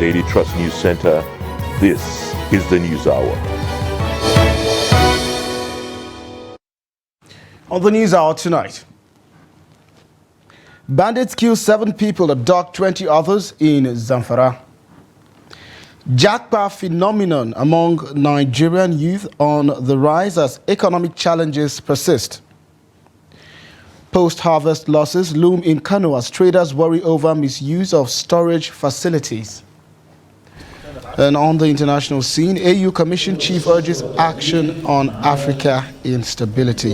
Daily Trust News Center. This is the News Hour. On the News Hour tonight, bandits kill 7 people, abduct 20 others in Zamfara. Japa phenomenon among Nigerian youth on the rise as economic challenges persist. Post-harvest losses loom in Kano as traders worry over misuse of storage facilities. And on the international scene, AU Commission Chief urges action on Africa instability.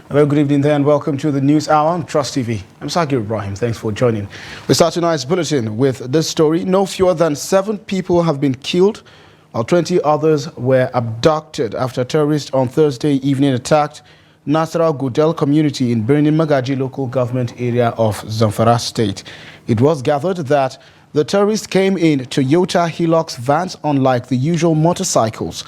Very good evening there and welcome to the News Hour on Trust TV. I'm Sagir Ibrahim. Thanks for joining. We start tonight's bulletin with this story. No fewer than 7 people have been killed, while 20 others were abducted after terrorists on Thursday evening attacked Nasara Gudel community in Benue Magaji local government area of Zamfara State. It was gathered that the terrorists came in Toyota Hilux vans unlike the usual motorcycles.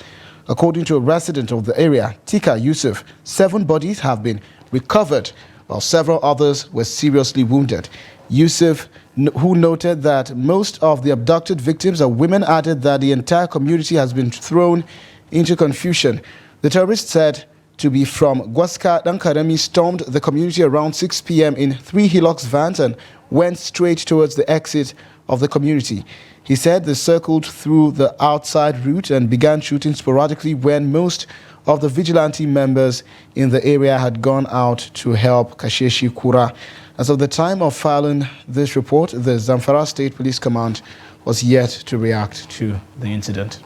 According to a resident of the area, Tika Yusuf, 7 bodies have been recovered, while several others were seriously wounded. Yusuf, who noted that most of the abducted victims are women, added that the entire community has been thrown into confusion. The terrorists, said to be from Gwaska Dankaremi, stormed the community around 6 p.m. in 3 Hilux vans and went straight towards the exit of the community. He said they circled through the outside route and began shooting sporadically when most of the vigilante members in the area had gone out to help Kasheshi Kura. As of the time of filing this report, the Zamfara State Police Command was yet to react to the incident.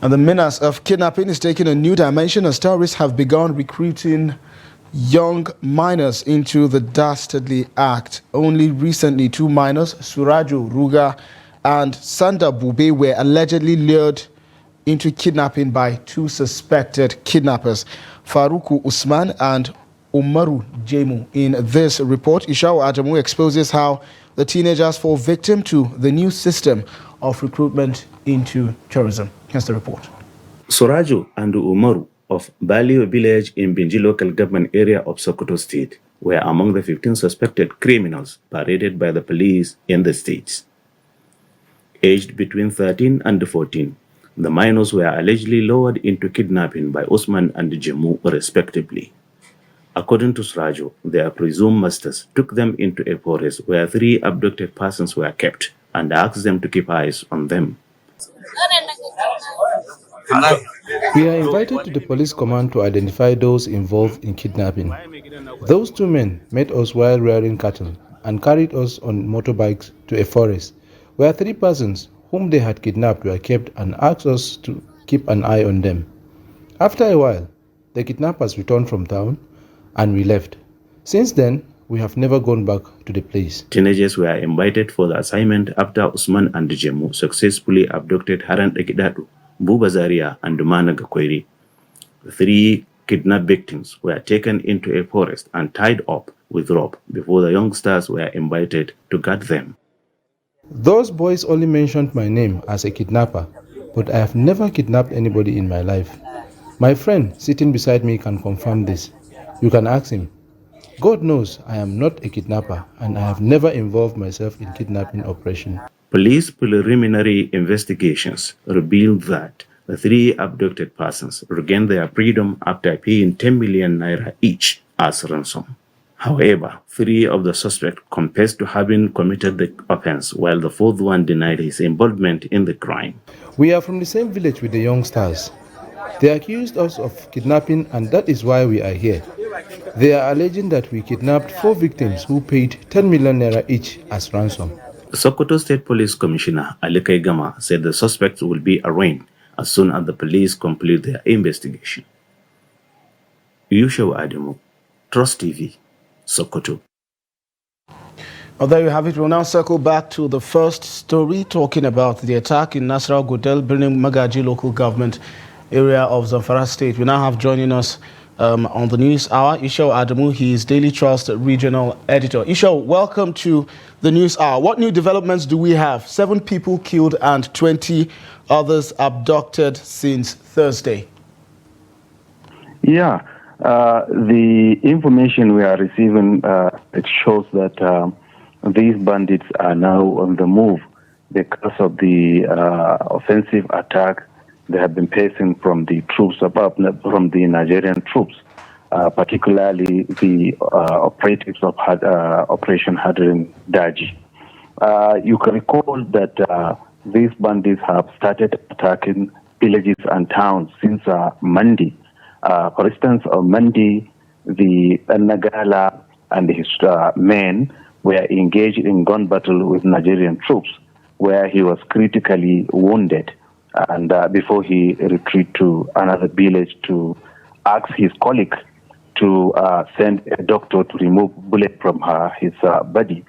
And the menace of kidnapping is taking a new dimension as terrorists have begun recruiting young minors into the dastardly act. Only recently, 2 minors, Suraju Ruga and Sanda Bube, were allegedly lured into kidnapping by 2 suspected kidnappers, Faruku Usman and Umaru Jemu. In this report, Ishao Adamu exposes how the teenagers fall victim to the new system of recruitment into terrorism. Here's the report. Suraju and Umaru of Balio village in Binji local government area of Sokoto state were among the 15 suspected criminals paraded by the police in the states. Aged between 13 and 14, the minors were allegedly lured into kidnapping by Usman and Jemu respectively. According to Suraju, their presumed masters took them into a forest where 3 abducted persons were kept and asked them to keep eyes on them. We are invited to the police command to identify those involved in kidnapping. Those 2 men met us while rearing cattle and carried us on motorbikes to a forest where 3 persons whom they had kidnapped were kept and asked us to keep an eye on them. After a while, the kidnappers returned from town and we left. Since then, we have never gone back to the place. Teenagers were invited for the assignment after Usman and Jemu successfully abducted Haran Ekidadu, Buba Zaria and Dumana Gakweri. The 3 kidnapped victims were taken into a forest and tied up with rope before the youngsters were invited to guard them. Those boys only mentioned my name as a kidnapper, but I have never kidnapped anybody in my life. My friend sitting beside me can confirm this. You can ask him. God knows I am not a kidnapper and I have never involved myself in kidnapping operation. Police preliminary investigations revealed that the 3 abducted persons regained their freedom after paying 10 million naira each as ransom. However, 3 of the suspects confessed to having committed the offense, while the 4th one denied his involvement in the crime. We are from the same village with the youngsters. They accused us of kidnapping and that is why we are here. They are alleging that we kidnapped 4 victims who paid 10 million naira each as ransom. Sokoto State Police Commissioner Ali Kaigama said the suspects will be arraigned as soon as the police complete their investigation. Yusha Adamu, Trust TV, Sokoto. Well, there you have it. We'll now circle back to the first story, talking about the attack in Nasarawa Gudel, Benue Magaji local government area of Zamfara State. We now have joining us on the News Hour, Isho Adamu. He is Daily Trust regional editor. Isho, welcome to the News Hour. What new developments do we have? 7 people killed and 20 others abducted since Thursday. Yeah, The information we are receiving, it shows that these bandits are now on the move because of the offensive attack they have been facing from the troops from the Nigerian troops, particularly the operatives of Operation Hadrin Daji. You can recall that these bandits have started attacking villages and towns since Monday. For instance, on Monday, the Nagala and his men were engaged in gun battle with Nigerian troops, where he was critically wounded, and before he retreated to another village to ask his colleague to send a doctor to remove bullet from his body.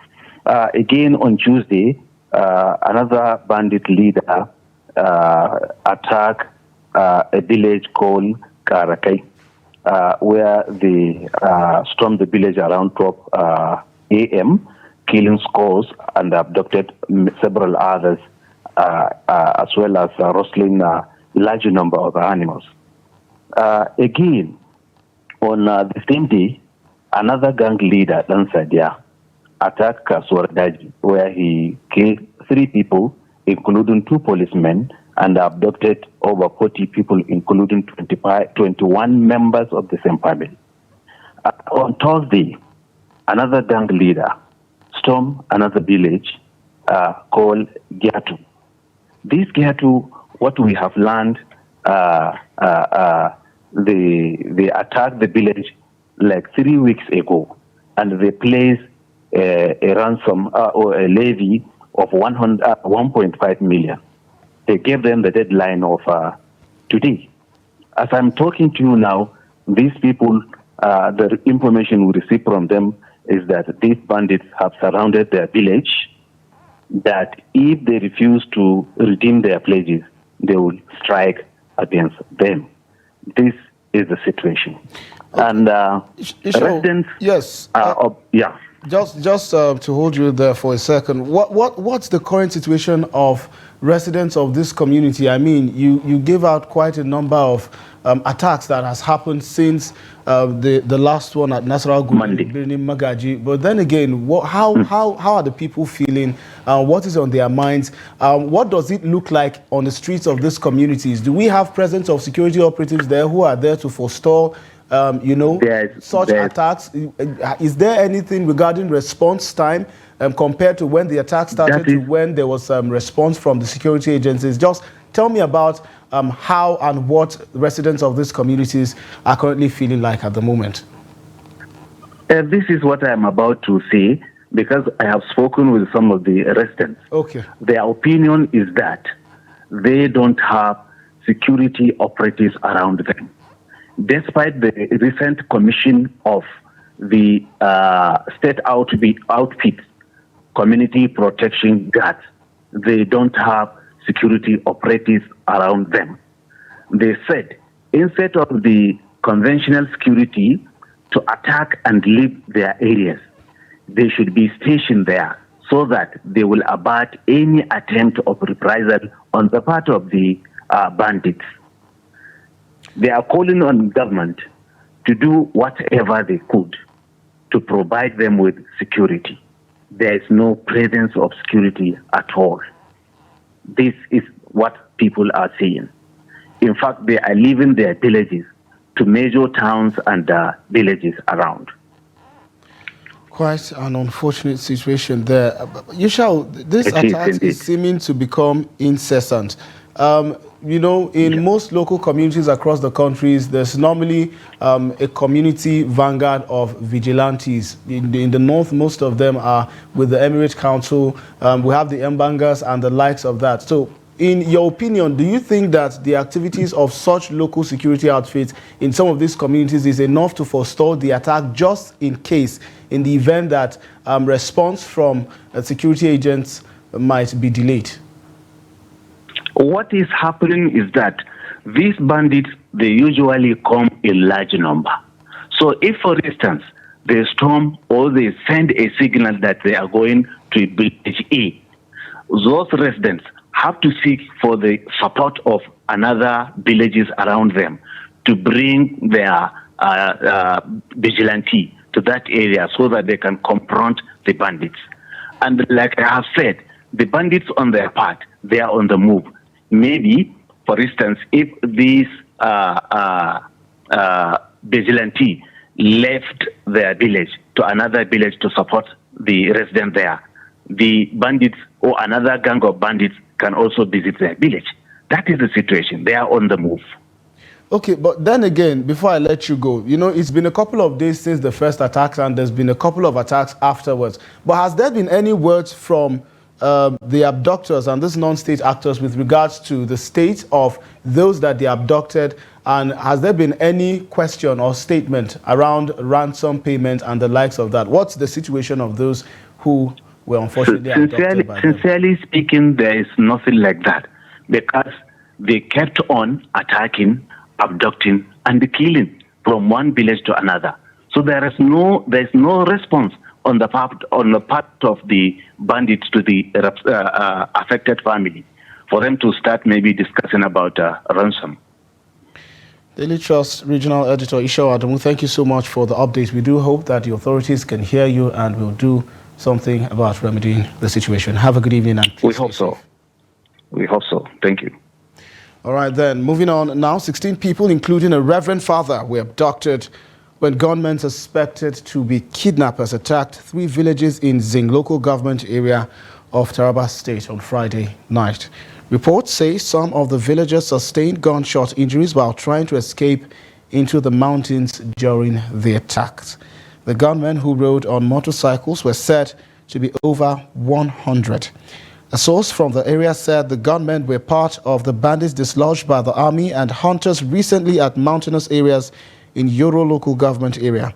Again on Tuesday, another bandit leader attacked a village called Karakai, where they stormed the village around 12 a.m., killing scores and abducted several others, as well as rustling a large number of animals. Again, on the same day, another gang leader, Dansadia, attacked Kaswardaji, where he killed 3 people, including 2 policemen, and abducted over 40 people, including 21 members of the same family. On Thursday, another gang leader stormed another village called Gyatu. This Gyatu, what we have learned, they attacked the village like 3 weeks ago, and they placed a ransom or a levy of 1.5 million. They gave them the deadline of today. As I'm talking to you now, these people, the information we receive from them is that these bandits have surrounded their village, that if they refuse to redeem their pledges, they will strike against them. This is the situation. Okay. And residents... Yes. Yeah. Just to hold you there for a second, what's the current situation of residents of this community? I mean, you gave out quite a number of attacks that has happened since the last one at Nasarawa Birni Magaji. But then again, how are the people feeling? What is on their minds? What does it look like on the streets of these communities? Do we have presence of security operatives there who are there to forestall such attacks? Is there anything regarding response time compared to when the attack started to when there was response from the security agencies? Just tell me about how and what residents of these communities are currently feeling like at the moment. This is what I am about to say, because I have spoken with some of the residents. Okay. Their opinion is that they don't have security operatives around them. Despite the recent commission of the state outfit, community protection guards, they don't have security operatives around them. They said instead of the conventional security to attack and leave their areas, they should be stationed there so that they will abort any attempt of reprisal on the part of the bandits. They are calling on government to do whatever they could to provide them with security. There is no presence of security at all. This is what people are saying. In fact, they are leaving their villages to major towns and villages around. Quite an unfortunate situation there. Yishao, this attack is seeming to become incessant. In most local communities across the countries, there's normally a community vanguard of vigilantes. In the north, most of them are with the Emirate Council. We have the Mbangas and the likes of that. So, in your opinion, do you think that the activities of such local security outfits in some of these communities is enough to forestall the attack, just in case, in the event that response from security agents might be delayed? What is happening is that these bandits, they usually come in large number. So if, for instance, they storm or they send a signal that they are going to village A, those residents have to seek for the support of another villages around them to bring their vigilante to that area so that they can confront the bandits. And like I have said, the bandits on their part, they are on the move. Maybe, for instance, if these vigilante left their village to another village to support the resident there, the bandits or another gang of bandits can also visit their village. That is the situation. They are on the move. Okay, but then again, before I let you go, you know, it's been a couple of days since the first attacks and there's been a couple of attacks afterwards. But has there been any words from the abductors and these non-state actors with regards to the state of those that they abducted? And has there been any question or statement around ransom payment and the likes of that? What's the situation of those who were unfortunately abducted by them? Sincerely speaking, there is nothing like that, because they kept on attacking, abducting, and killing from one village to another. So there is no response on the part of the bandits to the affected family for them to start maybe discussing about ransom. Daily Trust Regional Editor Ishaw Adamu, thank you so much for the update. We do hope that the authorities can hear you and will do something about remedying the situation. Have a good evening. And we hope so. We hope so. Thank you. All right, then. Moving on now, 16 people, including a reverend father, were abducted when gunmen suspected to be kidnappers attacked 3 villages in Zing local government area of Taraba State on Friday night. Reports say some of the villagers sustained gunshot injuries while trying to escape into the mountains during the attacks. The gunmen, who rode on motorcycles, were said to be over 100. A source from the area said the gunmen were part of the bandits dislodged by the army and hunters recently at mountainous areas in Yoro local government area.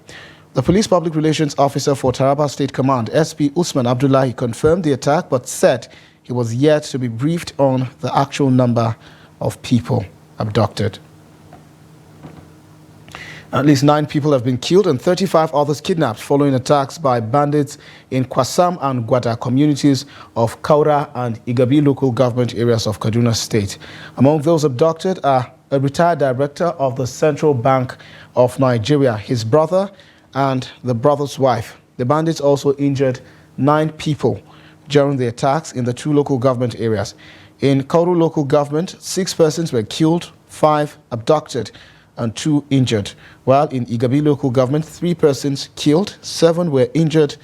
The police public relations officer for Taraba State Command, SP Usman Abdullahi, confirmed the attack but said he was yet to be briefed on the actual number of people abducted. At least 9 people have been killed and 35 others kidnapped following attacks by bandits in Kwasam and Gwada communities of Kaura and Igabi local government areas of Kaduna State. Among those abducted are a retired director of the Central Bank of Nigeria, his brother, and the brother's wife. The bandits also injured 9 people during the attacks in the 2 local government areas. In Kauru local government, 6 persons were killed, 5 abducted, and 2 injured, while in Igabi local government, 3 persons killed, 7 were injured,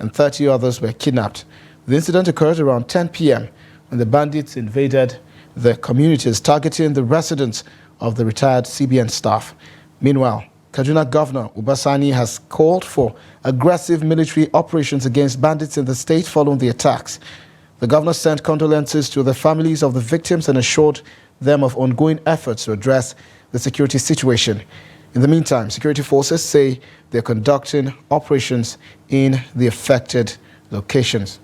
and 30 others were kidnapped. The incident occurred around 10 p.m. when the bandits invaded the communities, targeting the residents of the retired CBN staff. Meanwhile, Kaduna Governor Ubasani has called for aggressive military operations against bandits in the state following the attacks. The governor sent condolences to the families of the victims and assured them of ongoing efforts to address the security situation. In the meantime, security forces say they're conducting operations in the affected locations.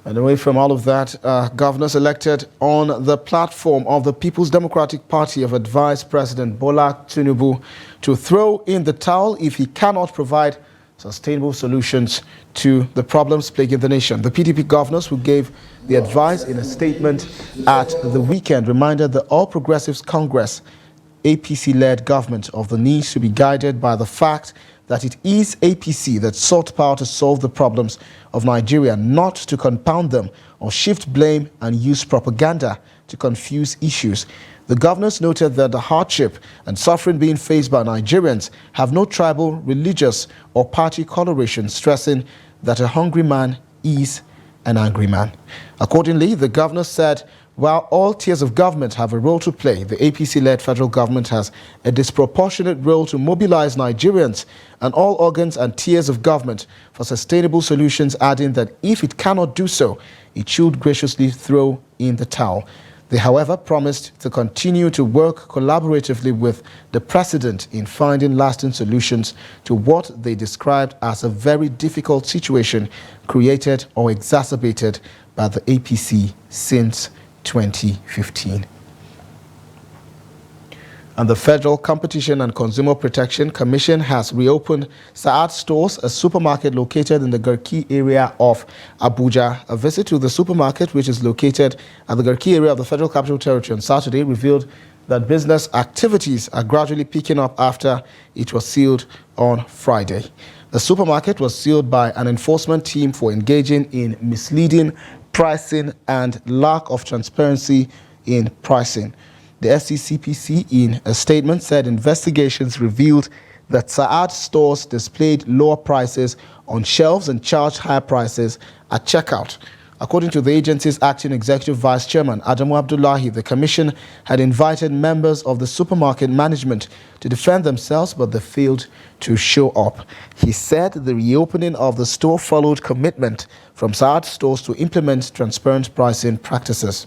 And away from all of that, governors elected on the platform of the People's Democratic Party have advised President Bola Tinubu to throw in the towel if he cannot provide sustainable solutions to the problems plaguing the nation. The PDP governors who gave the advice in a statement at the weekend reminded the All Progressives Congress APC-led government of the need to be guided by the fact that it is APC that sought power to solve the problems of Nigeria, not to compound them or shift blame and use propaganda to confuse issues. The governors noted that the hardship and suffering being faced by Nigerians have no tribal, religious, or party coloration, stressing that a hungry man is an angry man. Accordingly, the governors said, while all tiers of government have a role to play, the APC-led federal government has a disproportionate role to mobilize Nigerians and all organs and tiers of government for sustainable solutions, adding that if it cannot do so, it should graciously throw in the towel. They, however, promised to continue to work collaboratively with the president in finding lasting solutions to what they described as a very difficult situation created or exacerbated by the APC since 2015. And the Federal Competition and Consumer Protection Commission has reopened Saad Stores, a supermarket located in the Garki area of Abuja. A visit to the supermarket, which is located at the Garki area of the Federal Capital Territory on Saturday, revealed that business activities are gradually picking up after it was sealed on Friday. The supermarket was sealed by an enforcement team for engaging in misleading pricing and lack of transparency in pricing. The FTCC, in a statement, said investigations revealed that Saad stores displayed lower prices on shelves and charged higher prices at checkout. According to the agency's acting executive vice chairman, Adamu Abdullahi, the commission had invited members of the supermarket management to defend themselves, but they failed to show up. He said the reopening of the store followed commitment from Saad stores to implement transparent pricing practices.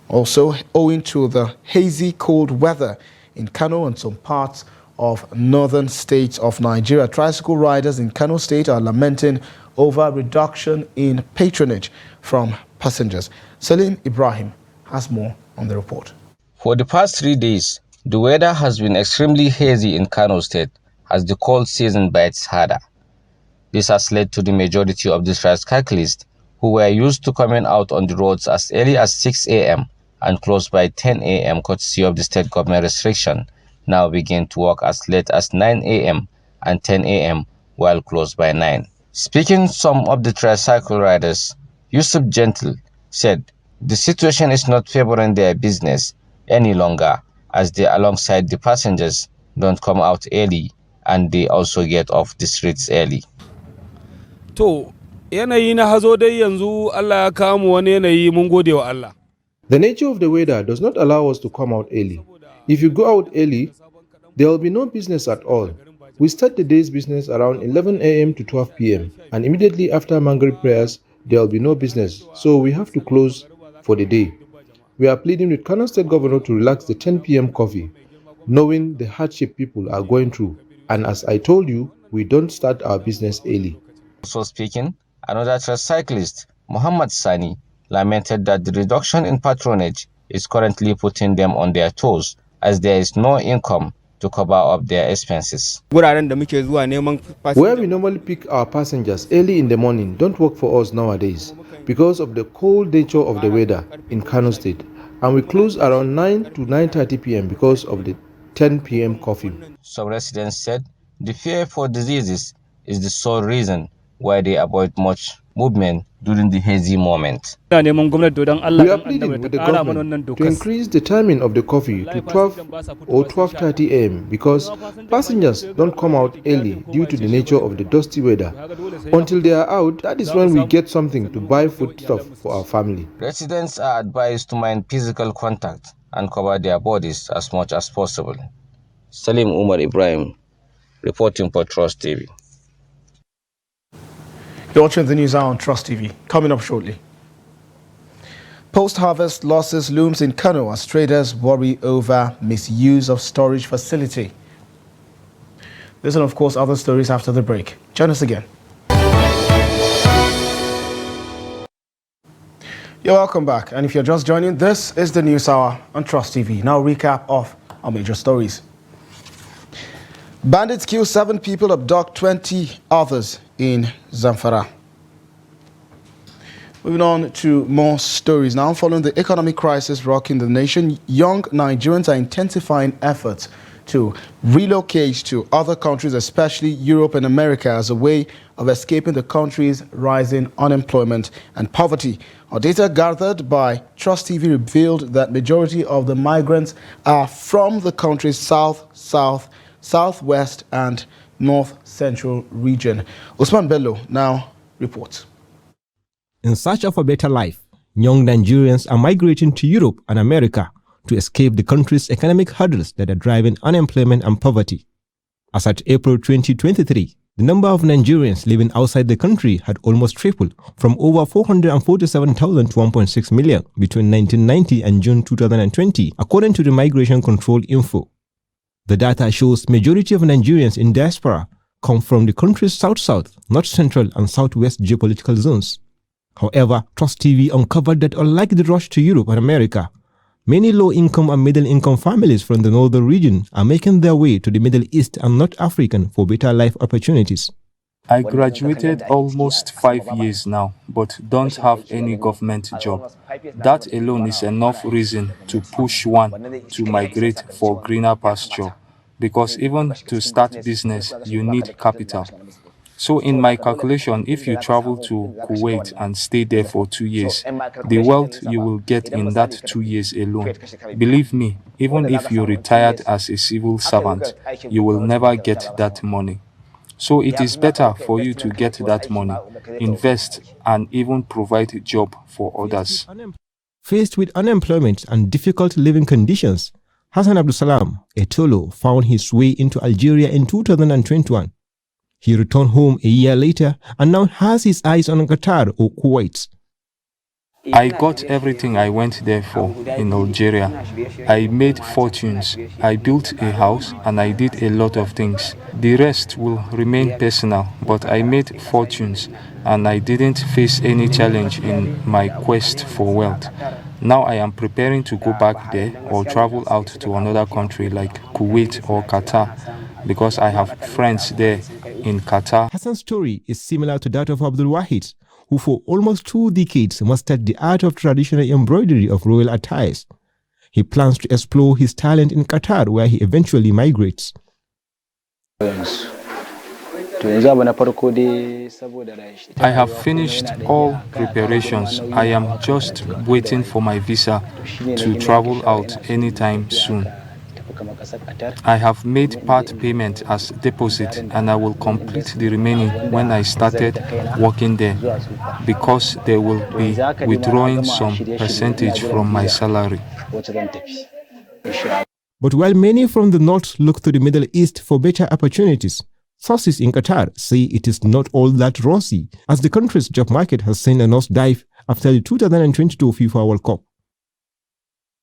Also, owing to the hazy cold weather in Kano and some parts of northern states of Nigeria, tricycle riders in Kano State are lamenting over reduction in patronage from passengers. Salim Ibrahim has more on the report. For the past 3 days, the weather has been extremely hazy in Kano State as the cold season bites harder. This has led to the majority of the tricyclists who were used to coming out on the roads as early as 6 a.m. and close by 10 a.m. courtesy of the state government restriction, now begin to work as late as 9 a.m. and 10 a.m. while closed by 9. Speaking some of the tricycle riders, Yusuf Gentle said the situation is not favoring their business any longer as they, alongside the passengers, don't come out early and they also get off the streets early. To, yanayi na hazo dai yanzu Allah ya kawo mu wani yanayi mun gode wa Allah. The nature of the weather does not allow us to come out early. If you go out early, there will be no business at all. We start the day's business around 11 a.m. to 12 p.m. and immediately after Maghrib prayers, there will be no business, so we have to close for the day. We are pleading with Kano State Governor to relax the 10 p.m. curfew, knowing the hardship people are going through. And as I told you, we don't start our business early. Also speaking, another tricyclist, Muhammad Sani, lamented that the reduction in patronage is currently putting them on their toes as there is no income to cover up their expenses. Where we normally pick our passengers early in the morning don't work for us nowadays because of the cold nature of the weather in Kano State, and we close around 9 to 9:30 p.m. because of the 10 p.m. curfew. Some residents said the fear for diseases is the sole reason why they avoid much movement during the hazy moment. We are pleading with the government to increase the timing of the curfew to 12 or 12:30 a.m. because passengers don't come out early due to the nature of the dusty weather. Until they are out, that is when we get something to buy foodstuff for our family. Residents are advised to mind physical contact and cover their bodies as much as possible. Salim Umar Ibrahim, reporting for Trust TV. You're watching the news hour on Trust TV. Coming up shortly. Post-harvest losses looms in Kano as traders worry over misuse of storage facility. This and of course other stories after the break. Join us again. You're welcome back. And if you're just joining, this is the news hour on Trust TV. Now recap of our major stories. Bandits kill 7 people, abduct 20 others in Zamfara. Moving on to more stories now. Following the economic crisis rocking the nation, young Nigerians are intensifying efforts to relocate to other countries, especially Europe and America, as a way of escaping the country's rising unemployment and poverty. Our data gathered by Trust TV revealed that majority of the migrants are from the country's south, southwest and north central region. Usman Bello now reports. In search of a better life, young Nigerians are migrating to Europe and America to escape the country's economic hurdles that are driving unemployment and poverty. As at April 2023, the number of Nigerians living outside the country had almost tripled from over 447,000 to 1.6 million between 1990 and June 2020, according to the Migration Control Info. The data shows majority of Nigerians in diaspora come from the country's south-south, north-central and southwest geopolitical zones. However, Trust TV uncovered that unlike the rush to Europe and America, Many low-income and middle-income families from the northern region are making their way to the Middle East and North Africa for better life opportunities. I graduated almost 5 years now, but don't have any government job. That alone is enough reason to push one to migrate for greener pasture, because even to start business, you need capital. So in my calculation, if you travel to Kuwait and stay there for 2 years, the wealth you will get in that 2 years alone, believe me, even if you retired as a civil servant, you will never get that money. So it is better for you to get that money, invest, and even provide a job for others. Faced with unemployment and difficult living conditions, Hassan Abdusalam, a Tolo, found his way into Algeria in 2021. He returned home a year later and now has his eyes on Qatar or Kuwait. I got everything I went there for in Algeria. I made fortunes, I built a house, and I did a lot of things. The rest will remain personal, but I made fortunes and I didn't face any challenge in my quest for wealth. Now I am preparing to go back there or travel out to another country like Kuwait or Qatar, because I have friends there in Qatar. Hassan's story is similar to that of Abdul Wahid, who for almost 2 decades mastered the art of traditional embroidery of royal attires. He plans to explore his talent in Qatar, where he eventually migrates. I have finished all preparations. I am just waiting for my visa to travel out anytime soon. I have made part payment as deposit and I will complete the remaining when I started working there, because they will be withdrawing some percentage from my salary. But while many from the north look to the Middle East for better opportunities, sources in Qatar say it is not all that rosy, as the country's job market has seen a nosedive after the 2022 FIFA World Cup.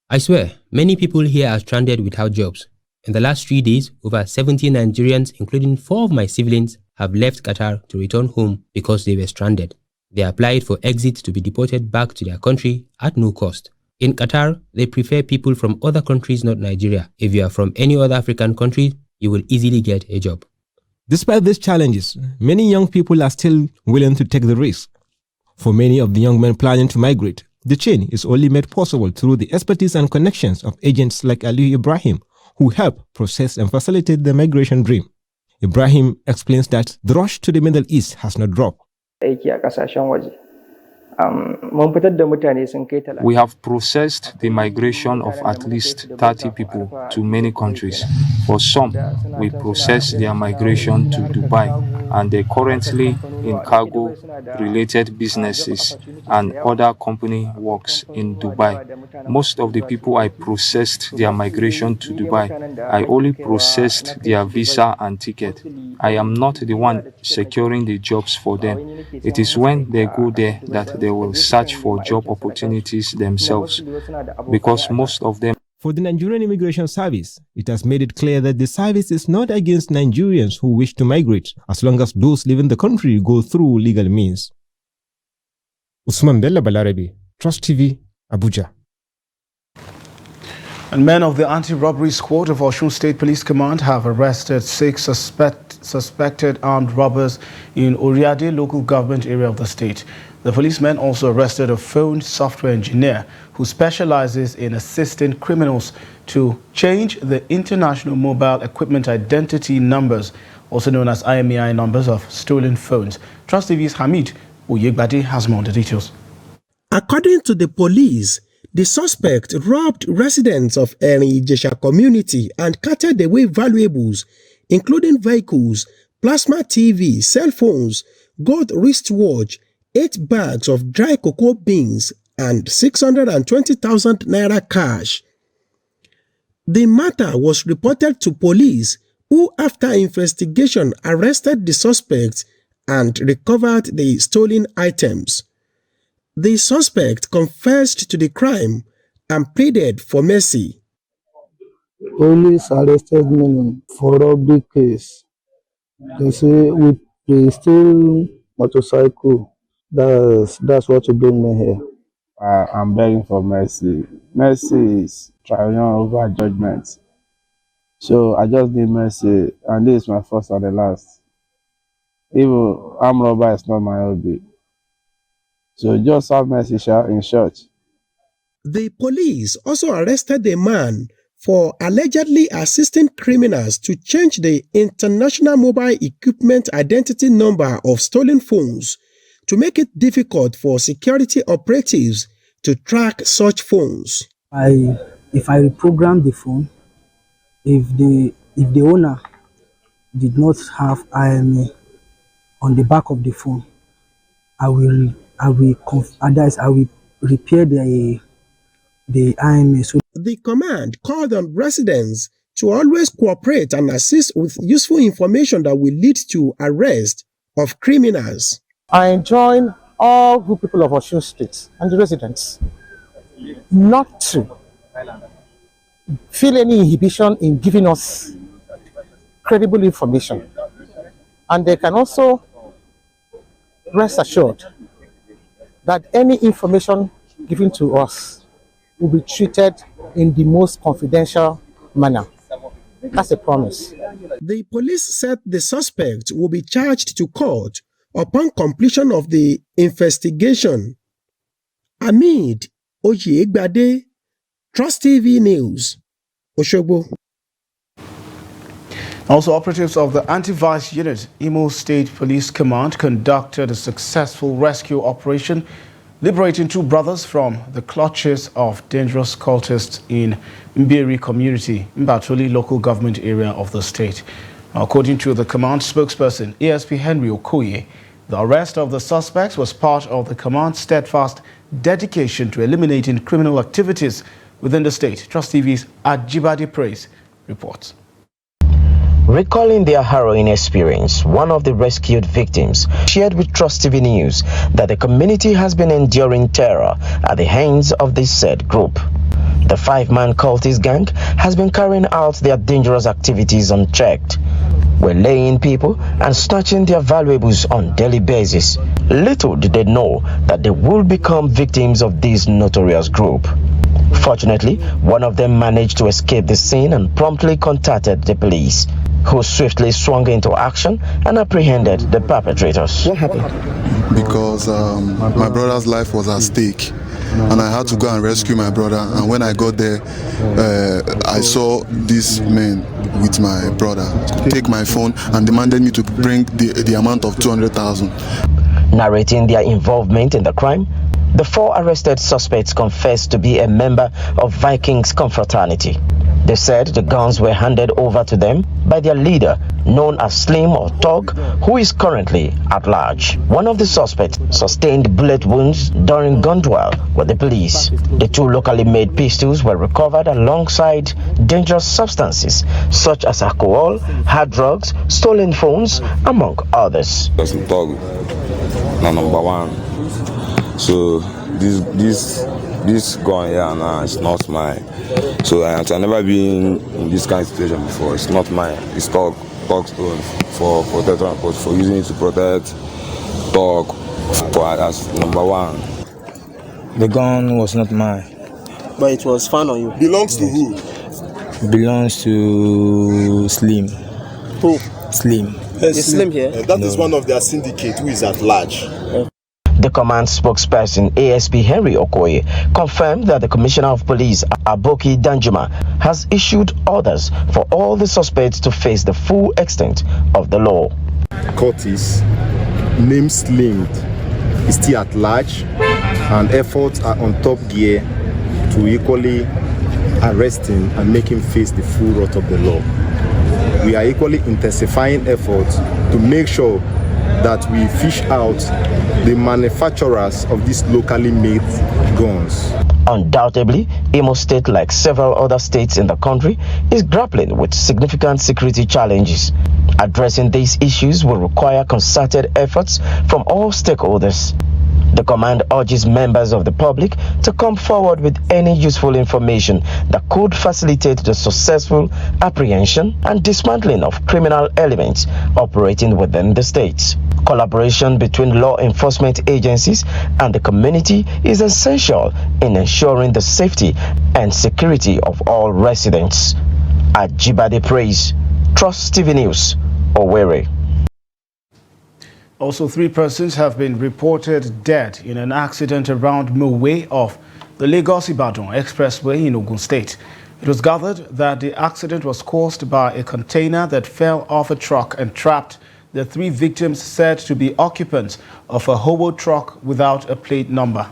I swear, many people here are stranded without jobs. In the last 3 days, over 70 Nigerians, including 4 of my siblings, have left Qatar to return home because they were stranded. They applied for exit to be deported back to their country at no cost. In Qatar, they prefer people from other countries, not Nigeria. If you are from any other African country, you will easily get a job. Despite these challenges, many young people are still willing to take the risk. For many of the young men planning to migrate, the chain is only made possible through the expertise and connections of agents like Ali Ibrahim, who help process and facilitate the migration dream. Ibrahim explains that the rush to the Middle East has not dropped. We have processed the migration of at least 30 people to many countries. For some, we process their migration to Dubai, and they're currently in cargo-related businesses and other company works in Dubai. Most of the people I processed their migration to Dubai, I only processed their visa and ticket. I am not the one securing the jobs for them. It is when they go there that they will search for job opportunities themselves, because most of them. For the Nigerian Immigration Service, it has made it clear that the service is not against Nigerians who wish to migrate, as long as those leaving the country go through legal means. Usman Bello Balarabe, Trust TV, Abuja. And men of the anti-robbery squad of Osun State Police Command have arrested 6 suspected armed robbers in Oriade local government area of the state. The policemen also arrested a phone software engineer who specializes in assisting criminals to change the International Mobile Equipment Identity Numbers, also known as IMEI numbers, of stolen phones. Trust TV's Hamid Oyegbade has more on the details. According to the police, the suspect robbed residents of Ijesha community and carted away valuables, including vehicles, plasma TV, cell phones, gold wristwatch, 8 bags of dry cocoa beans, and 620,000 naira cash. The matter was reported to police, who after investigation arrested the suspect and recovered the stolen items. The suspect confessed to the crime and pleaded for mercy. Police arrested me for robbery case. They say we stole motorcycle. That's what you bring me here. I'm begging for mercy. Mercy is triumph over judgment. So I just need mercy, and this is my first and the last. Even armed robber is not my hobby. So just have mercy, in short. The police also arrested a man for allegedly assisting criminals to change the International Mobile Equipment Identity Number of stolen phones to make it difficult for security operatives to track such phones. If I reprogram the phone, if the owner did not have IMA on the back of the phone, I will repair the IMA. So the command called on residents to always cooperate and assist with useful information that will lead to arrest of criminals. I enjoin all good people of Osun State and the residents not to feel any inhibition in giving us credible information. And they can also rest assured that any information given to us will be treated in the most confidential manner. That's a promise. The police said the suspect will be charged to court upon completion of the investigation. Amid Oyegbade, Trust TV News, Osogbo. Also, operatives of the anti-vice unit, Imo State Police Command, conducted a successful rescue operation, liberating 2 brothers from the clutches of dangerous cultists in Mbiri community, Mbatoli local government area of the state. According to the command spokesperson, ASP Henry Okoye, the arrest of the suspects was part of the command's steadfast dedication to eliminating criminal activities within the state. Trust TV's Ajibade Praise reports. Recalling their harrowing experience, one of the rescued victims shared with Trust TV News that the community has been enduring terror at the hands of this said group. The 5-man cultist gang has been carrying out their dangerous activities unchecked, waylaying people and snatching their valuables on daily basis. Little did they know that they would become victims of this notorious group. Fortunately, one of them managed to escape the scene and promptly contacted the police, who swiftly swung into action and apprehended the perpetrators. What happened? Because my brother's life was at stake, and I had to go and rescue my brother. And when I got there, I saw these men with my brother take my phone and demanded me to bring the amount of 200,000. Narrating their involvement in the crime, the 4 arrested suspects confessed to be a member of Vikings confraternity. They said the guns were handed over to them by their leader, known as Slim or Tog, who is currently at large. One of the suspects sustained bullet wounds during gun duel with the police. The 2 locally made pistols were recovered alongside dangerous substances such as alcohol, hard drugs, stolen phones, among others. Tog, number 1. So this gun here now is not mine. So I have never been in this kind of situation before. It's not mine. It's Tog's own for protection, for using it to protect Tog as number 1. The gun was not mine. But it was found on you. Belongs to who? Belongs to Slim. Who? Slim. Is Slim here? That is one of their syndicate who is at large. The command spokesperson, ASP Henry Okoye, confirmed that the Commissioner of Police, Aboki Danjuma, has issued orders for all the suspects to face the full extent of the law. Curtis, named Slim, is still at large, and efforts are on top gear to equally arrest him and make him face the full wrath of the law. We are equally intensifying efforts to make sure that we fish out the manufacturers of these locally made guns. Undoubtedly, Imo State, like several other states in the country, is grappling with significant security challenges. Addressing these issues will require concerted efforts from all stakeholders. The command urges members of the public to come forward with any useful information that could facilitate the successful apprehension and dismantling of criminal elements operating within the states. Collaboration between law enforcement agencies and the community is essential in ensuring the safety and security of all residents. Ajibade Praise, Trust TV News, Owerri. Also, 3 persons have been reported dead in an accident around Mowe of the Legos Badon Expressway in Ogun State. It was gathered that the accident was caused by a container that fell off a truck and trapped the 3 victims said to be occupants of a hobo truck without a plate number.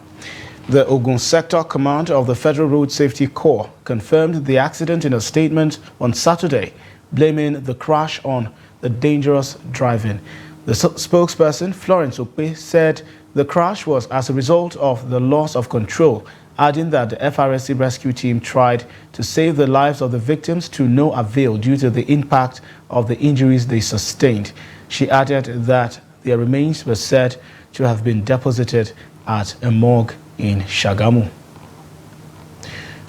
The Ogun Sector Command of the Federal Road Safety Corps confirmed the accident in a statement on Saturday, blaming the crash on the dangerous driving. The spokesperson, Florence Okpe, said the crash was as a result of the loss of control, adding that the FRSC rescue team tried to save the lives of the victims to no avail due to the impact of the injuries they sustained. She added that their remains were said to have been deposited at a morgue in Shagamu.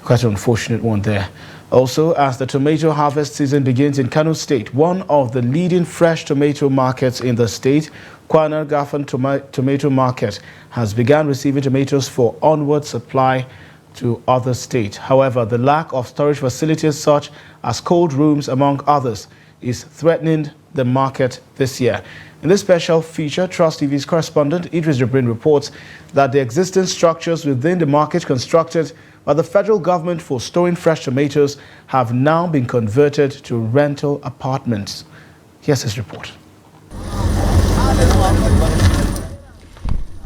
Quite an unfortunate one there. Also, as the tomato harvest season begins in Kano State, one of the leading fresh tomato markets in the state, Kwana Gafan Tomato Market, has begun receiving tomatoes for onward supply to other states. However, the lack of storage facilities such as cold rooms, among others, is threatening the market this year. In this special feature, Trust TV's correspondent Idris Jibrin reports that the existing structures within the market constructed by the federal government for storing fresh tomatoes have now been converted to rental apartments. Here's his report.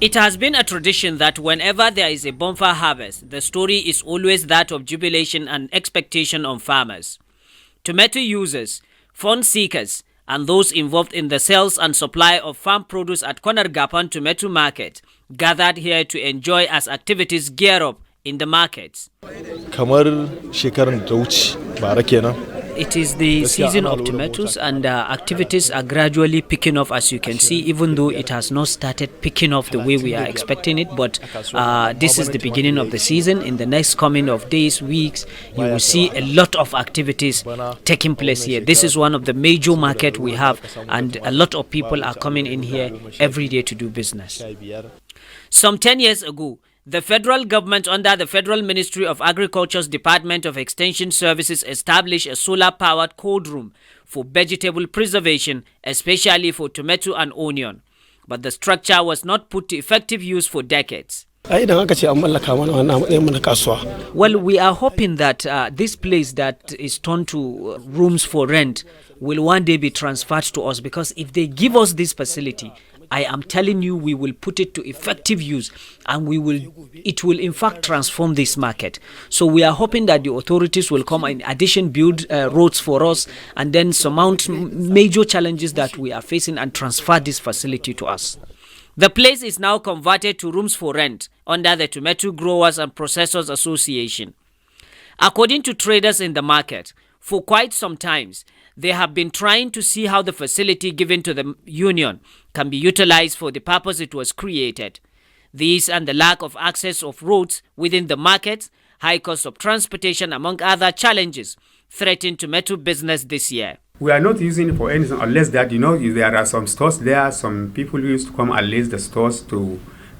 It has been a tradition that whenever there is a bonfire harvest, the story is always that of jubilation and expectation on farmers. Tomato users, fund seekers, and those involved in the sales and supply of farm produce at Konargapan Tomato Market gathered here to enjoy as activities gear up in the markets. It is the season of tomatoes and activities are gradually picking up, as you can see, even though it has not started picking up the way we are expecting it. But this is the beginning of the season. In the next coming of days, weeks, you will see a lot of activities taking place here. This is one of the major markets we have, and a lot of people are coming in here every day to do business. Some 10 years ago, the federal government under the Federal Ministry of Agriculture's Department of Extension Services established a solar-powered cold room for vegetable preservation, especially for tomato and onion. But the structure was not put to effective use for decades. Well, we are hoping that this place that is turned to rooms for rent will one day be transferred to us, because if they give us this facility, I am telling you, we will put it to effective use, and it will in fact transform this market. So we are hoping that the authorities will come and in addition build roads for us and then surmount major challenges that we are facing and transfer this facility to us. The place is now converted to rooms for rent under the Tomato Growers and Processors Association. According to traders in the market, for quite some time, they have been trying to see how the facility given to the union can be utilized for the purpose it was created. These and the lack of access of roads within the market, high cost of transportation, among other challenges, threaten tomato business this year. We are not using it for anything unless that, there are some stores there. Some people used to come and lease the stores to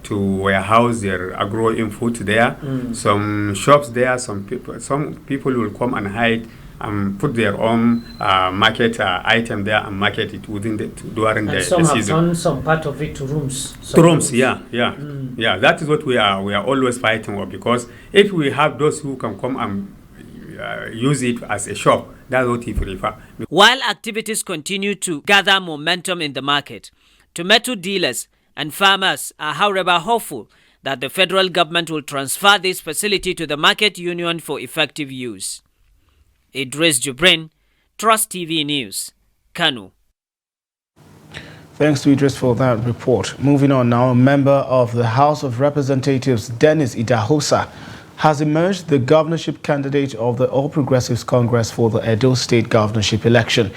warehouse their agro input there. Some shops there, some people will come and hide and put their own market item there and market it within during the season. Have turned some part of it to rooms. To rooms, yeah. That is what we are always fighting for, because if we have those who can come and use it as a shop, that's what we prefer. While activities continue to gather momentum in the market, tomato dealers and farmers are, however, hopeful that the federal government will transfer this facility to the market union for effective use. Idris Jibrin, Trust TV News, Kano. Thanks to Idris for that report. Moving on now, a member of the House of Representatives, Dennis Idahosa, has emerged the governorship candidate of the All Progressives Congress for the Edo State governorship election.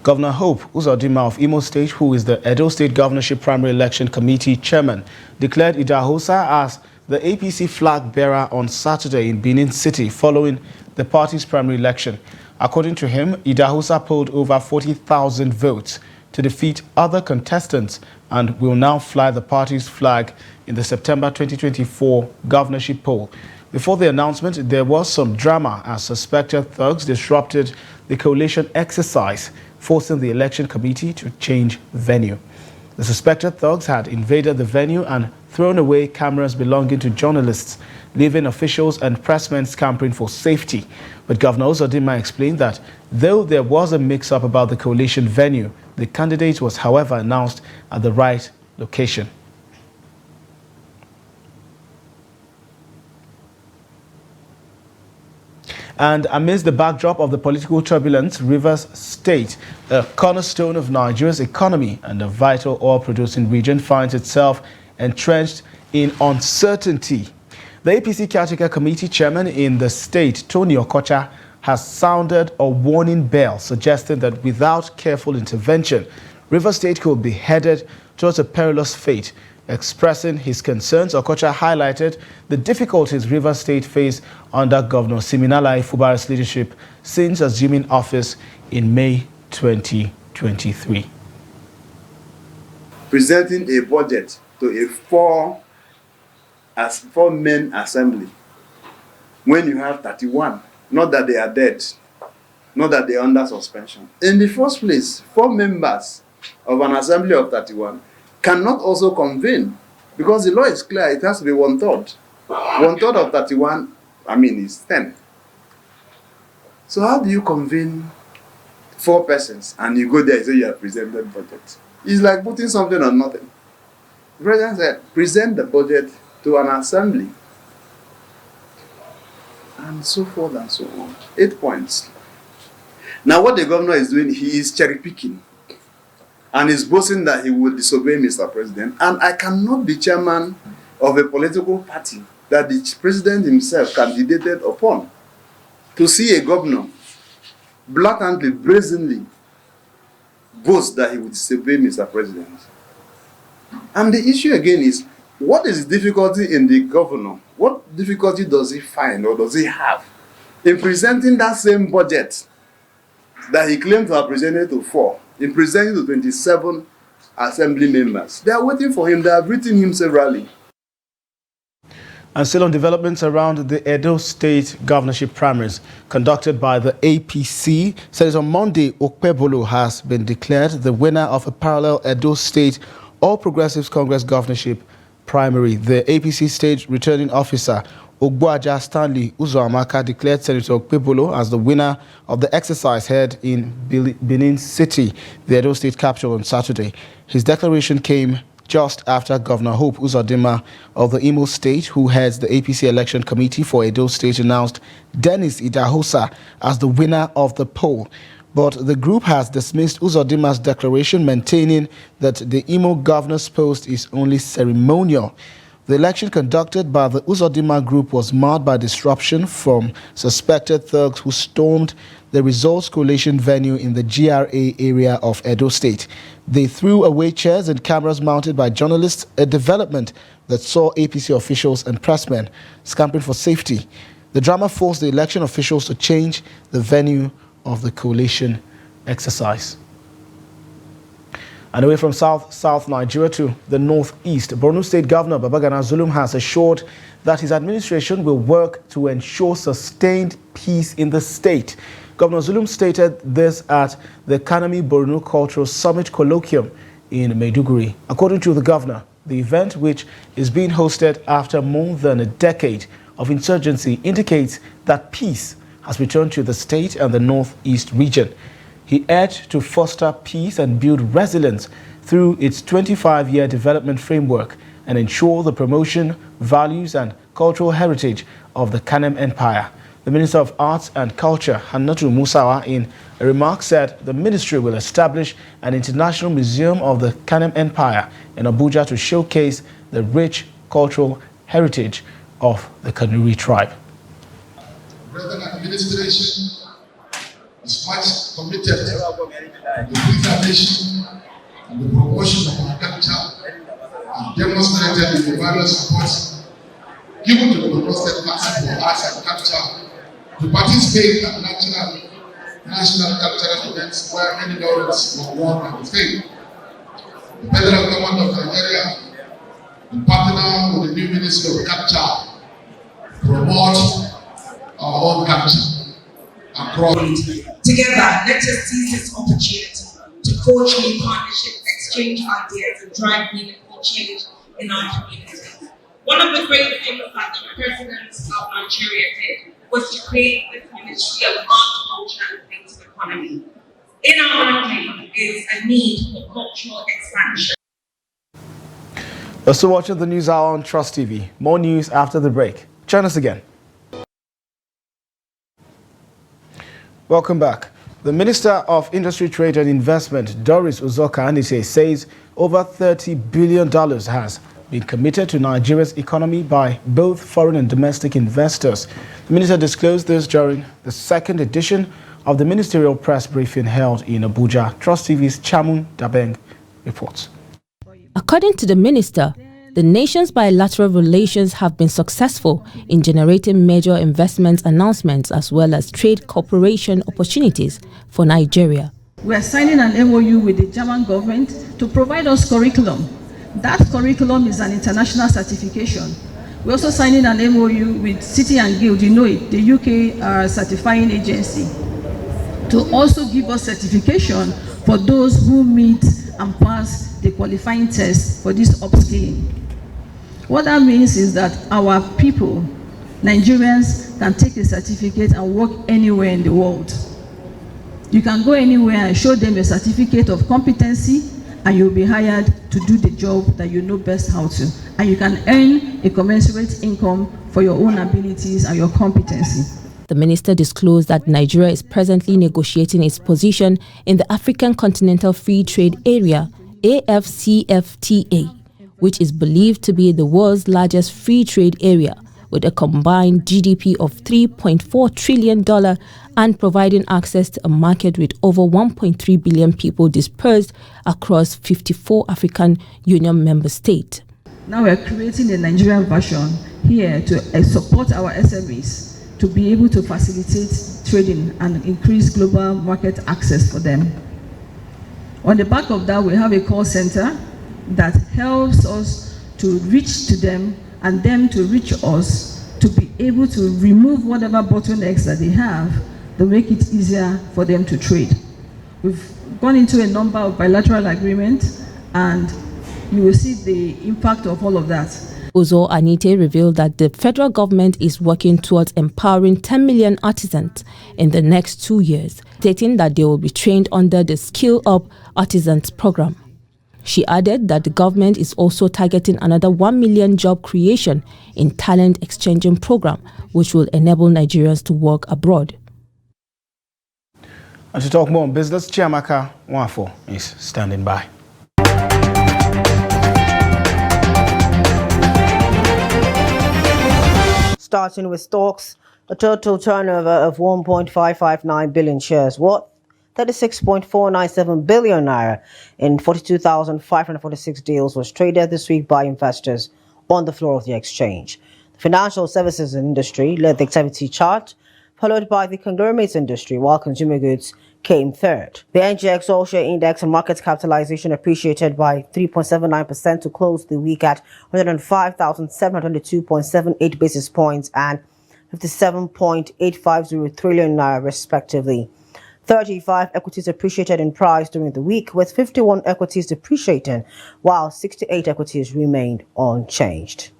Governor Hope Uzodinma of Imo State, who is the Edo State Governorship Primary Election Committee chairman, declared Idusa as the APC flag bearer on Saturday in Benin City following the party's primary election. According to him, Idusa polled over 40,000 votes to defeat other contestants and will now fly the party's flag in the September 2024 governorship poll. Before the announcement, there was some drama as suspected thugs disrupted the coalition exercise, forcing the election committee to change venue. The suspected thugs had invaded the venue and thrown away cameras belonging to journalists, leaving officials and pressmen scampering for safety. But Governor Uzodinma explained that though there was a mix-up about the coalition venue, the candidate was, however, announced at the right location. And amidst the backdrop of the political turbulence, Rivers State, a cornerstone of Nigeria's economy and a vital oil-producing region, finds itself entrenched in uncertainty. The APC Caretaker Committee chairman in the state, Tony Okocha, has sounded a warning bell, suggesting that without careful intervention, Rivers State could be headed towards a perilous fate. Expressing his concerns, Okocha highlighted the difficulties Rivers State faced under Governor Siminalayi Fubara's leadership since assuming office in May 2023. Presenting a budget to a four-man assembly when you have 31, not that they are dead, not that they are under suspension. In the first place, 4 members of an assembly of 31 cannot also convene, because the law is clear, it has to be 1/3. 1/3 of 31, is 10. So how do you convene 4 persons and you go there and say you have presented budget? It's like putting something on nothing. The president said, present the budget to an assembly. And so forth and so on. 8 points. Now what the governor is doing, he is cherry picking. And is boasting that he will disobey Mr. President. And I cannot be chairman of a political party that the president himself candidated upon. To see a governor blatantly, brazenly boast that he will disobey Mr. President. And the issue again is, what is the difficulty in the governor? What difficulty does he find or does he have in presenting that same budget that he claimed to have presented to 4? In presenting to 27 assembly members. They are waiting for him. They have written him severally. And still on developments around the Edo State governorship primaries conducted by the APC, Senator Monday Okpebolo has been declared the winner of a parallel Edo State All Progressives Congress governorship primary. The APC state returning officer Ogbuaja Stanley Uzoamaka declared Senator Okpebolo as the winner of the exercise held in Benin City, the Edo State capital, on Saturday. His declaration came just after Governor Hope Uzodinma of the Imo State, who heads the APC election committee for Edo State, announced Dennis Idahosa as the winner of the poll. But the group has dismissed Uzodinma's declaration, maintaining that the Imo governor's post is only ceremonial. The election conducted by the Uzodinma group was marred by disruption from suspected thugs who stormed the Results Coalition venue in the GRA area of Edo State. They threw away chairs and cameras mounted by journalists, a development that saw APC officials and pressmen scampering for safety. The drama forced the election officials to change the venue of the coalition exercise. And away from South Nigeria to the northeast, Benue State Governor Babagana Zulum has assured that his administration will work to ensure sustained peace in the state. Governor Zulum stated this at the Kanami Borno Cultural Summit Colloquium in Maiduguri. According to the governor, the event, which is being hosted after more than a decade of insurgency, indicates that peace has returned to the state and the northeast region. He urged to foster peace and build resilience through its 25-year development framework and ensure the promotion, values and cultural heritage of the Kanem Empire. The Minister of Arts and Culture, Hannatu Musawa, in a remark said the ministry will establish an international museum of the Kanem Empire in Abuja to showcase the rich cultural heritage of the Kanuri tribe. Present administration is much committed to the preservation and the promotion of our culture and demonstrated in the various supports given to the Kano State Council for Arts and Culture to participate in national cultural events where many laurels were won and fame. The federal government of Nigeria, in partner with the new Ministry of Culture, promote our own culture across. Together, let us seize this opportunity to forge new partnerships, exchange ideas, and drive meaningful change in our communities. One of the great things that the presidents of Nigeria did was to create this Ministry of Art, Culture, and Creative Economy. In our country, there is a need for cultural expansion. You're still watching the News Hour on Trust TV. More news after the break. Join us again. Welcome back. The Minister of Industry, Trade and Investment, Doris Uzoka-Anise, says over $30 billion has been committed to Nigeria's economy by both foreign and domestic investors. The minister disclosed this during the second edition of the ministerial press briefing held in Abuja. Trust TV's Chamun Dabeng reports. According to the minister, the nation's bilateral relations have been successful in generating major investment announcements as well as trade cooperation opportunities for Nigeria. We are signing an MOU with the German government to provide us curriculum. That curriculum is an international certification. We're also signing an MOU with City and Guild, you know it, the UK certifying agency, to also give us certification for those who meet and pass the qualifying test for this upskilling. What that means is that our people, Nigerians, can take a certificate and work anywhere in the world. You can go anywhere and show them a certificate of competency, and you'll be hired to do the job that you know best how to. And you can earn a commensurate income for your own abilities and your competency. The minister disclosed that Nigeria is presently negotiating its position in the African Continental Free Trade Area, AFCFTA, which is believed to be the world's largest free trade area, with a combined GDP of $3.4 trillion and providing access to a market with over 1.3 billion people dispersed across 54 African Union member states. Now we're creating a Nigerian version here to support our SMEs to be able to facilitate trading and increase global market access for them. On the back of that, we have a call center that helps us to reach to them and them to reach us to be able to remove whatever bottlenecks that they have to make it easier for them to trade. We've gone into a number of bilateral agreements and you will see the impact of all of that. Uzo Anite revealed that the federal government is working towards empowering 10 million artisans in the next 2 years, stating that they will be trained under the Skill Up Artisans program. She added that the government is also targeting another 1 million job creation in talent exchanging program, which will enable Nigerians to work abroad. And to talk more on business, Chiamaka Nwafo is standing by. Starting with stocks, a total turnover of 1.559 billion shares worth 36.497 billion naira in 42,546 deals was traded this week by investors on the floor of the exchange. The financial services industry led the activity chart, followed by the conglomerates industry, while consumer goods came third. The NGX All Share Index and market capitalization appreciated by 3.79% to close the week at 105,722.78 basis points and 57.850 trillion naira respectively. 35 equities appreciated in price during the week, with 51 equities depreciating, while 68 equities remained unchanged.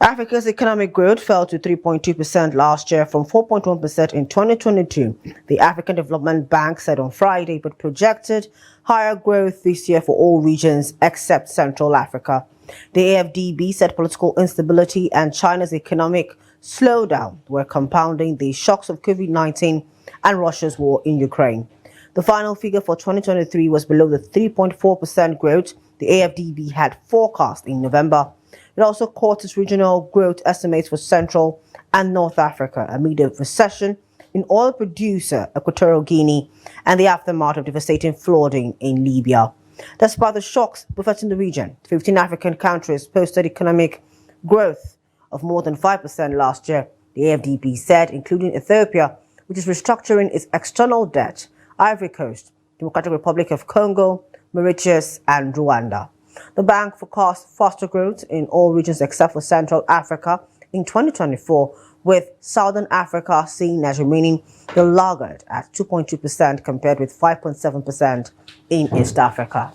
Africa's economic growth fell to 3.2% last year from 4.1% in 2022, the African Development Bank said on Friday, but projected higher growth this year for all regions except Central Africa. The AFDB said political instability and China's economic slowdown were compounding the shocks of COVID-19 and Russia's war in Ukraine. The final figure for 2023 was below the 3.4% growth the AFDB had forecast in November. It also caught its regional growth estimates for Central and North Africa amid a recession in oil producer Equatorial Guinea and the aftermath of devastating flooding in Libya. Despite the shocks befitting the region, 15 African countries posted economic growth of more than 5% last year, the AFDB said, including Ethiopia, which is restructuring its external debt, Ivory Coast, Democratic Republic of Congo, Mauritius, and Rwanda. The bank forecast faster growth in all regions except for Central Africa in 2024, with Southern Africa seen as remaining the laggard at 2.2% compared with 5.7% in East Africa.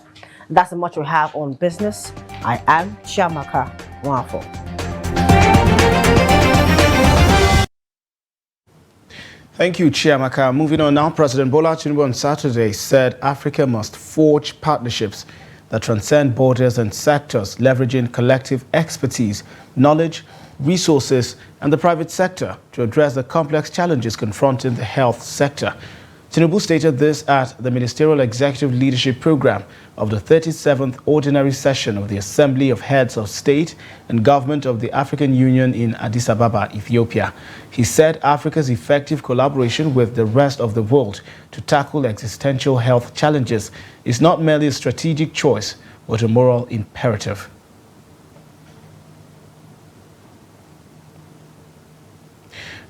That's how much we have on business. I am Chiamaka Nwafo. Thank you, Chiamaka. Moving on now, President Bola Tinubu on Saturday said Africa must forge partnerships that transcend borders and sectors, leveraging collective expertise, knowledge, resources, and the private sector to address the complex challenges confronting the health sector. Tinubu stated this at the Ministerial Executive Leadership Program of the 37th Ordinary Session of the Assembly of Heads of State and Government of the African Union in Addis Ababa, Ethiopia. He said Africa's effective collaboration with the rest of the world to tackle existential health challenges is not merely a strategic choice, but a moral imperative.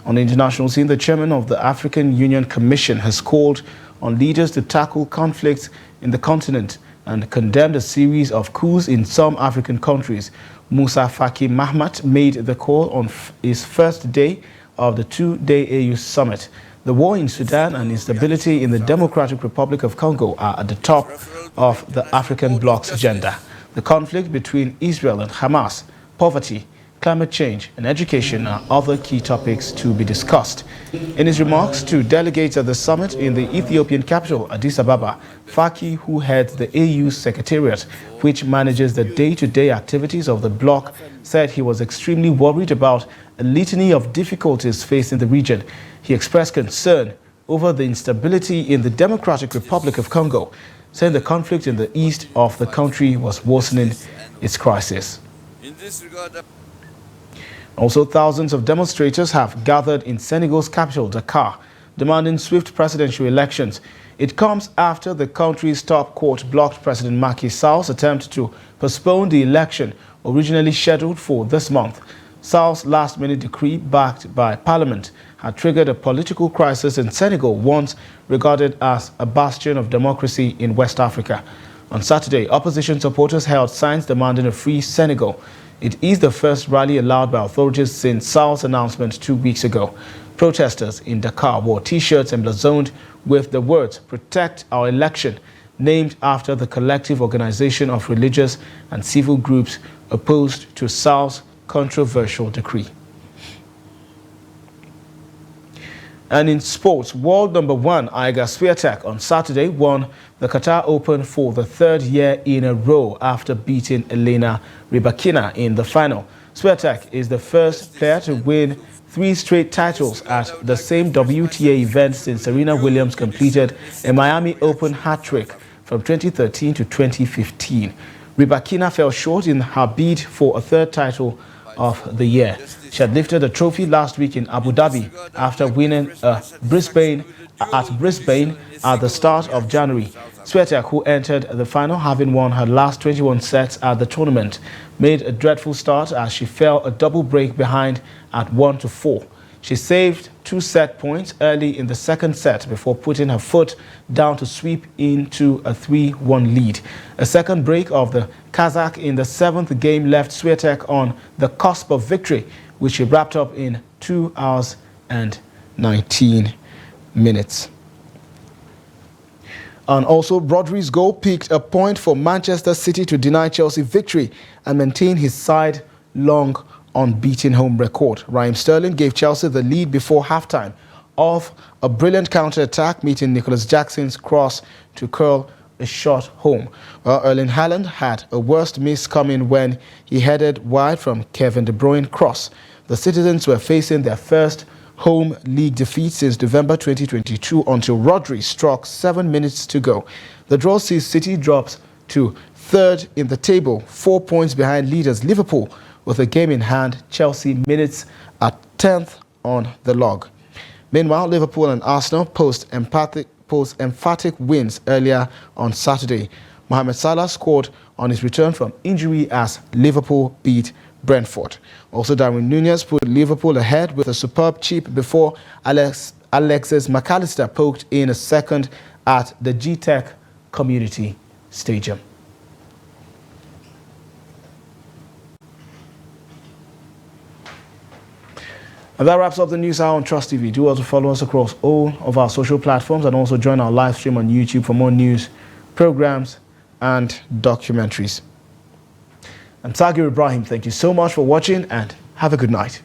On the international scene, the chairman of the African Union Commission has called on leaders to tackle conflicts in the continent and condemned a series of coups in some African countries. Musa Faki Mahamat made the call on his first day of the two-day AU summit. The war in Sudan and instability in the Democratic Republic of Congo are at the top of the African bloc's agenda. The conflict between Israel and Hamas, poverty, climate change and education are other key topics to be discussed. In his remarks to delegates at the summit in the Ethiopian capital, Addis Ababa, Faki, who heads the AU Secretariat, which manages the day-to-day activities of the bloc, said he was extremely worried about a litany of difficulties facing the region. He expressed concern over the instability in the Democratic Republic of Congo, saying the conflict in the east of the country was worsening its crisis. In this regard, also, thousands of demonstrators have gathered in Senegal's capital, Dakar, demanding swift presidential elections. It comes after the country's top court blocked President Macky Sall's attempt to postpone the election originally scheduled for this month. Sall's last-minute decree, backed by Parliament, had triggered a political crisis in Senegal, once regarded as a bastion of democracy in West Africa. On Saturday, opposition supporters held signs demanding a free Senegal. It is the first rally allowed by authorities since Sall's announcement 2 weeks ago. Protesters in Dakar wore T-shirts emblazoned with the words "Protect Our Election," named after the collective organization of religious and civil groups opposed to Sall's controversial decree. And in sports, world number one Iga Swiatek on Saturday won the Qatar Open for the third year in a row after beating Elena Rybakina in the final. Swiatek is the first player to win 3 straight titles at the same WTA event since Serena Williams completed a Miami Open hat-trick from 2013 to 2015. Rybakina fell short in her bid for a third title of the year. She had lifted a trophy last week in Abu Dhabi after winning Brisbane at the start of January. Swiatek, who entered the final having won her last 21 sets at the tournament, made a dreadful start as she fell a double break behind at 1-4. She saved 2 set points early in the second set before putting her foot down to sweep into a 3-1 lead. A second break of the Kazakh in the 7th game left Swiatek on the cusp of victory, which she wrapped up in 2 hours and 19 minutes. And also, Rodri's goal picked a point for Manchester City to deny Chelsea victory and maintain his side long unbeaten home record. Raheem Sterling gave Chelsea the lead before halftime off a brilliant counter-attack, meeting Nicholas Jackson's cross to curl a shot home. Well, Erling Haaland had a worst miss coming when he headed wide from Kevin De Bruyne's cross. The citizens were facing their first home league defeat since November 2022 until Rodri struck 7 minutes to go. The draw sees City drops to third in the table, 4 points behind leaders Liverpool. With a game in hand, Chelsea minutes at 10th on the log. Meanwhile, Liverpool and Arsenal post emphatic wins earlier on Saturday. Mohamed Salah scored on his return from injury as Liverpool beat Brentford. Also, Darwin Núñez put Liverpool ahead with a superb chip before Alexis McAllister poked in a second at the G-Tech Community Stadium. And that wraps up the news hour on Trust TV. Do also follow us across all of our social platforms and also join our live stream on YouTube for more news, programs, and documentaries. I'm Tagir Ibrahim. Thank you so much for watching and have a good night.